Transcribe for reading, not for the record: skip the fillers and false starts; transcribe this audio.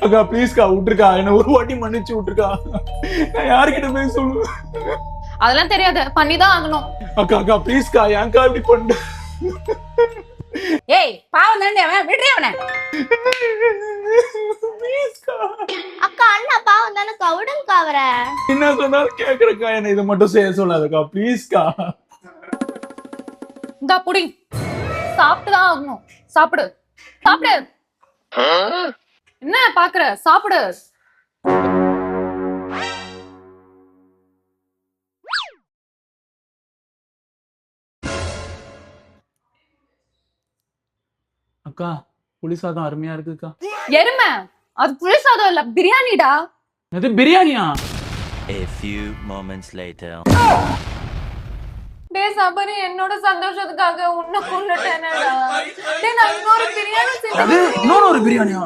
அக்கா ப்ளீஸ்க்கா விட்டுருக்கா, என்ன ஒரு வாட்டி மன்னிச்சு விட்டுருக்கா. நான் யாருக்கிட்ட போய் சொல்லுவேன்? அதெல்லாம் தெரியாது, பண்ணிதான் ஆகணும். அக்கா அக்கா ப்ளீஸ்க்கா, ஏன்க்கா இப்படி பண்ண? ஏய் பாவம் தானே அவன், விடுறே அவனை. ப்ளீஸ்க்கா. அக்கா அண்ணா பாவம் தானக்கா, விடுங்கக்கா அவரை. என்ன சொன்னாலும் கேக்குறக்கா, என்ன இதை மட்டும் செய்ய சொல்லாதக்கா ப்ளீஸ்க்கா. இந்தா புடி, சாப்பிட்டுதான் ஆகணும். சாப்பிடு சாப்பிடு. என்ன பாக்குற, சாப்பிடு. அக்கா புளி சாதம் அருமையா இருக்குக்கா. எருமை, அது புளி சாதம் இல்ல, பிரியாணிடா. அது பிரியாணியா? A few moments later. டேய் சபரி, என்னோட சந்தோஷத்துக்காக உன்னை கொன்னுட்டேனடா. டேய் நான் இன்னொரு பிரியாணி அது செஞ்சு இன்னொரு பிரியாணியா?